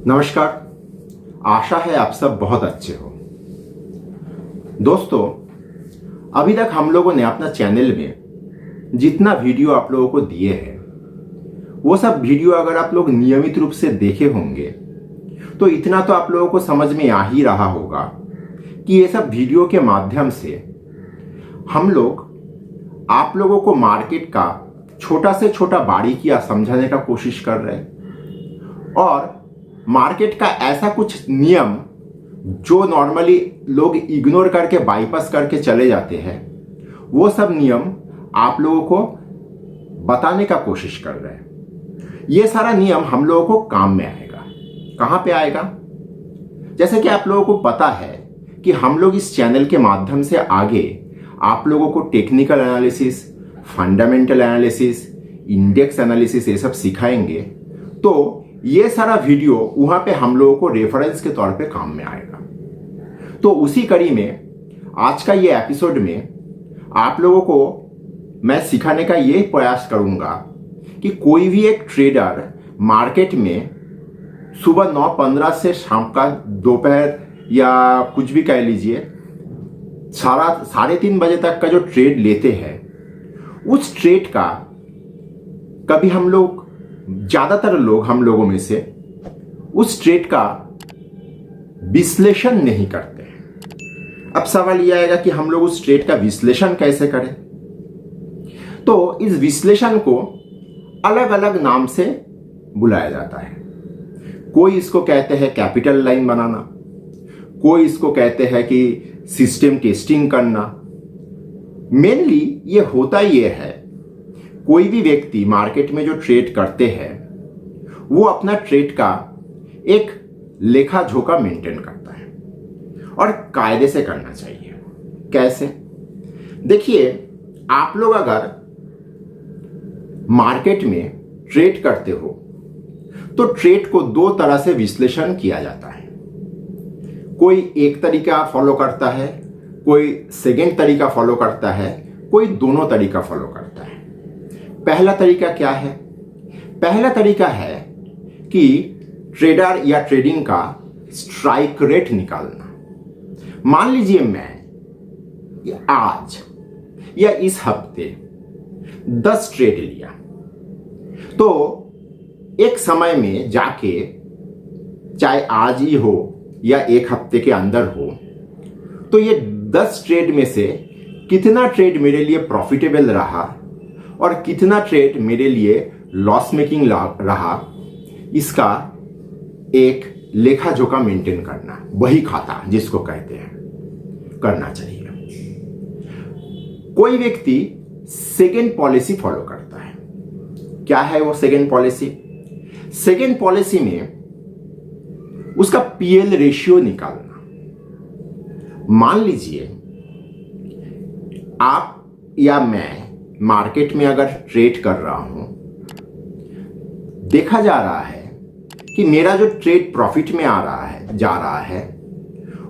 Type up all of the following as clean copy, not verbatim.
नमस्कार। आशा है आप सब बहुत अच्छे हो। दोस्तों, अभी तक हम लोगों ने अपना चैनल में जितना वीडियो आप लोगों को दिए हैं वो सब वीडियो अगर आप लोग नियमित रूप से देखे होंगे तो इतना तो आप लोगों को समझ में आ ही रहा होगा कि ये सब वीडियो के माध्यम से हम लोग आप लोगों को मार्केट का छोटा से छोटा बारीकियां समझाने का कोशिश कर रहे हैं और मार्केट का ऐसा कुछ नियम जो नॉर्मली लोग इग्नोर करके बाईपास करके चले जाते हैं वो सब नियम आप लोगों को बताने का कोशिश कर रहे हैं। ये सारा नियम हम लोगों को काम में आएगा। कहाँ पे आएगा? जैसे कि आप लोगों को पता है कि हम लोग इस चैनल के माध्यम से आगे आप लोगों को technical analysis, fundamental analysis, index analysis ये सब सिखाएंगे। तो ये सारा वीडियो वहां पे हम लोगों को रेफरेंस के तौर पे काम में आएगा। तो उसी कड़ी में आज का ये एपिसोड में आप लोगों को मैं सिखाने का ये प्रयास करूंगा कि कोई भी एक ट्रेडर मार्केट में सुबह 9:15 से शाम का दोपहर या कुछ भी कह लीजिए 3:30 बजे तक का जो ट्रेड लेते हैं उस ट्रेड का कभी हम लोग ज्यादातर लोग हम लोगों में से उस ट्रेड का विश्लेषण नहीं करते हैं। अब सवाल यह आएगा कि हम लोग उस ट्रेड का विश्लेषण कैसे करें। तो इस विश्लेषण को अलग अलग नाम से बुलाया जाता है। कोई इसको कहते हैं कैपिटल लाइन बनाना, कोई इसको कहते हैं कि सिस्टम टेस्टिंग करना। मेनली ये होता ये है, कोई भी व्यक्ति मार्केट में जो ट्रेड करते हैं वो अपना ट्रेड का एक लेखा जोखा मेंटेन करता है और कायदे से करना चाहिए। कैसे? देखिए, आप लोग अगर मार्केट में ट्रेड करते हो तो ट्रेड को दो तरह से विश्लेषण किया जाता है। कोई एक तरीका फॉलो करता है, कोई सेकेंड तरीका फॉलो करता है, कोई दोनों तरीका फॉलो करता है। पहला तरीका क्या है? पहला तरीका है कि ट्रेडर या ट्रेडिंग का स्ट्राइक रेट निकालना। मान लीजिए मैं आज या इस हफ्ते 10 ट्रेड लिया तो एक समय में जाके, चाहे आज ही हो या एक हफ्ते के अंदर हो, तो ये 10 ट्रेड में से कितना ट्रेड मेरे लिए प्रॉफिटेबल रहा और कितना ट्रेड मेरे लिए लॉस मेकिंग रहा, इसका एक लेखा जोखा मेंटेन करना, वही खाता जिसको कहते हैं, करना चाहिए। कोई व्यक्ति सेकेंड पॉलिसी फॉलो करता है। क्या है वो सेकेंड पॉलिसी? सेकेंड पॉलिसी में उसका पीएल रेशियो निकालना। मान लीजिए आप या मैं मार्केट में अगर ट्रेड कर रहा हूं, देखा जा रहा है कि मेरा जो ट्रेड प्रॉफिट में आ रहा है, जा रहा है,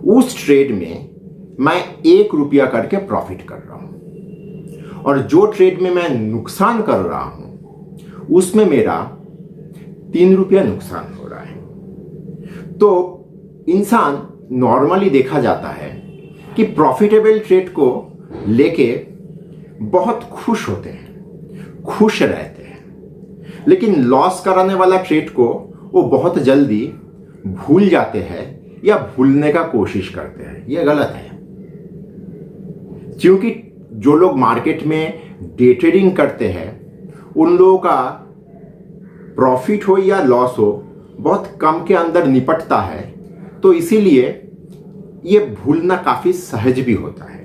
उस ट्रेड में मैं 1 रुपया करके प्रॉफिट कर रहा हूं और जो ट्रेड में मैं नुकसान कर रहा हूं उसमें मेरा 3 रुपया नुकसान हो रहा है। तो इंसान नॉर्मली देखा जाता है कि प्रॉफिटेबल ट्रेड को लेके बहुत खुश होते हैं, खुश रहते हैं, लेकिन लॉस कराने वाला ट्रेड को वो बहुत जल्दी भूल जाते हैं या भूलने का कोशिश करते हैं। ये गलत है, क्योंकि जो लोग मार्केट में डे ट्रेडिंग करते हैं उन लोगों का प्रॉफिट हो या लॉस हो बहुत कम के अंदर निपटता है, तो इसीलिए ये भूलना काफी सहज भी होता है।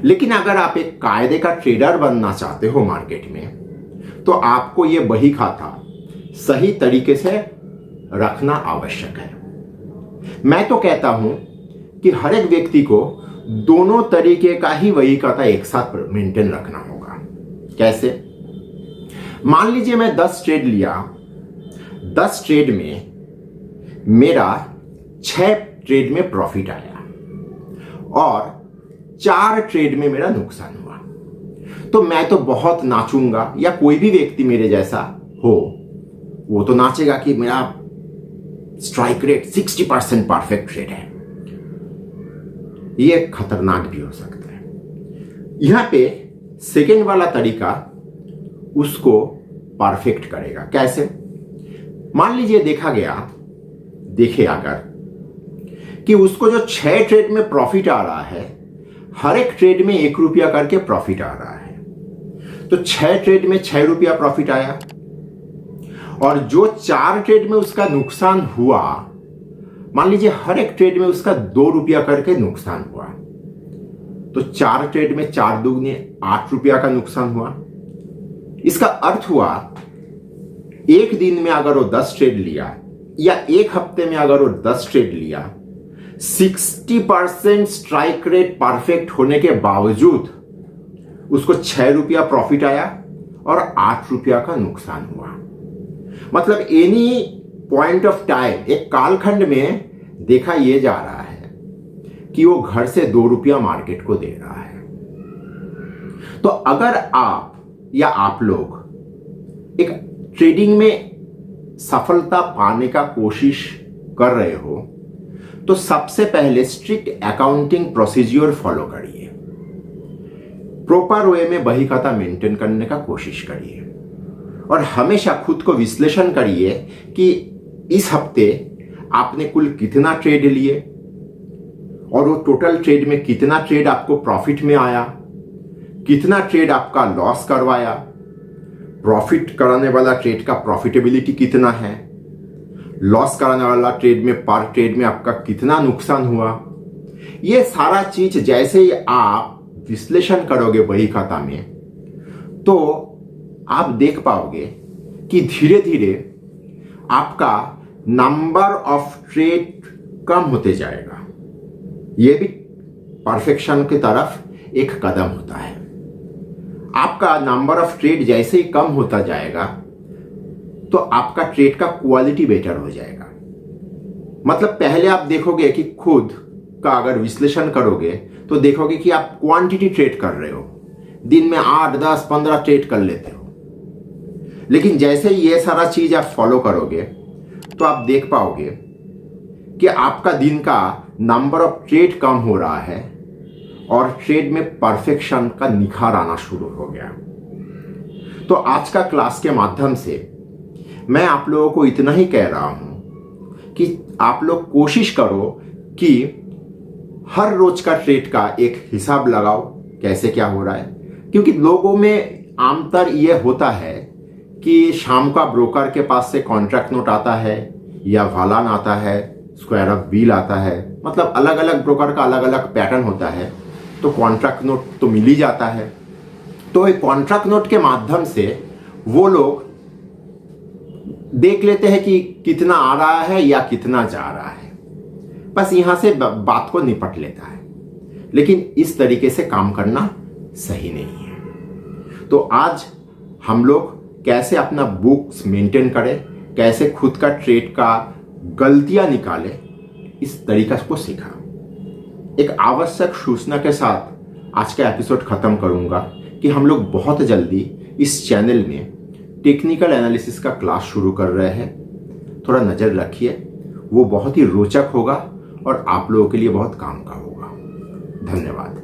लेकिन अगर आप एक कायदे का ट्रेडर बनना चाहते हो मार्केट में, तो आपको ये बही खाता सही तरीके से रखना आवश्यक है। मैं तो कहता हूं कि हर एक व्यक्ति को दोनों तरीके का ही वही खाता एक साथ मेंटेन रखना होगा। कैसे? मान लीजिए मैं 10 ट्रेड लिया, 10 ट्रेड में मेरा 6 ट्रेड में प्रॉफिट आया और 4 ट्रेड में मेरा नुकसान हुआ, तो मैं तो बहुत नाचूंगा, या कोई भी व्यक्ति मेरे जैसा हो वो तो नाचेगा कि मेरा स्ट्राइक रेट 60% परफेक्ट ट्रेड है, ये खतरनाक भी हो सकता है। यहां पे सेकेंड वाला तरीका उसको परफेक्ट करेगा। कैसे? मान लीजिए देखे अगर कि उसको जो 6 ट्रेड में प्रॉफिट आ रहा है, हर एक ट्रेड में 1 रुपया करके प्रॉफिट आ रहा है, तो 6 ट्रेड में 6 रुपया प्रॉफिट आया, और जो 4 ट्रेड में उसका नुकसान हुआ, मान लीजिए हर एक ट्रेड में उसका 2 रुपया करके नुकसान हुआ, तो 4 ट्रेड में 4 दूगने 8 रुपया का नुकसान हुआ। इसका अर्थ हुआ एक दिन में अगर वो 10 ट्रेड लिया या एक हफ्ते में अगर वो 10 ट्रेड लिया, 60% स्ट्राइक रेट परफेक्ट होने के बावजूद उसको 6 रुपया प्रॉफिट आया और 8 रुपया का नुकसान हुआ। मतलब एनी पॉइंट ऑफ टाइम, एक कालखंड में देखा यह जा रहा है कि वो घर से 2 रुपया मार्केट को दे रहा है। तो अगर आप या आप लोग एक ट्रेडिंग में सफलता पाने का कोशिश कर रहे हो, तो सबसे पहले स्ट्रिक्ट अकाउंटिंग प्रोसीजर फॉलो करिए, प्रॉपर वे में बही खाता मेंटेन करने का कोशिश करिए, और हमेशा खुद को विश्लेषण करिए कि इस हफ्ते आपने कुल कितना ट्रेड लिए और वो टोटल ट्रेड में कितना ट्रेड आपको प्रॉफिट में आया, कितना ट्रेड आपका लॉस करवाया, प्रॉफिट कराने वाला ट्रेड का प्रॉफिटेबिलिटी कितना है, लॉस कराने वाला ट्रेड में पर ट्रेड में आपका कितना नुकसान हुआ। ये सारा चीज जैसे ही आप विश्लेषण करोगे बही खाता में, तो आप देख पाओगे कि धीरे धीरे आपका नंबर ऑफ ट्रेड कम होते जाएगा। यह भी परफेक्शन की तरफ एक कदम होता है। आपका नंबर ऑफ ट्रेड जैसे ही कम होता जाएगा, तो आपका ट्रेड का क्वालिटी बेटर हो जाएगा। मतलब पहले आप देखोगे कि खुद का अगर विश्लेषण करोगे तो देखोगे कि आप क्वांटिटी ट्रेड कर रहे हो, दिन में 8, 10, 15 ट्रेड कर लेते हो। लेकिन जैसे ही ये सारा चीज आप फॉलो करोगे, तो आप देख पाओगे कि आपका दिन का नंबर ऑफ ट्रेड कम हो रहा है और ट्रेड में परफेक्शन का निखार आना शुरू हो गया। तो आज का क्लास के माध्यम से मैं आप लोगों को इतना ही कह रहा हूं कि आप लोग कोशिश करो कि हर रोज का ट्रेड का एक हिसाब लगाओ, कैसे क्या हो रहा है। क्योंकि लोगों में आमतौर ये होता है कि शाम का ब्रोकर के पास से कॉन्ट्रैक्ट नोट आता है या वालान आता है, स्क्वायर ऑफ बिल आता है, मतलब अलग अलग ब्रोकर का अलग अलग पैटर्न होता है, तो कॉन्ट्रैक्ट नोट तो मिल ही जाता है। तो एक कॉन्ट्रैक्ट नोट के माध्यम से वो लोग देख लेते हैं कि कितना आ रहा है या कितना जा रहा है, बस यहां से बात को निपट लेता है। लेकिन इस तरीके से काम करना सही नहीं है। तो आज हम लोग कैसे अपना बुक्स मेंटेन करें, कैसे खुद का ट्रेड का गलतियां निकालें, इस तरीका को सीखा। एक आवश्यक सूचना के साथ आज का एपिसोड खत्म करूंगा कि हम लोग बहुत जल्दी इस चैनल में टेक्निकल एनालिसिस का क्लास शुरू कर रहे हैं। थोड़ा नज़र रखिए, वो बहुत ही रोचक होगा और आप लोगों के लिए बहुत काम का होगा। धन्यवाद।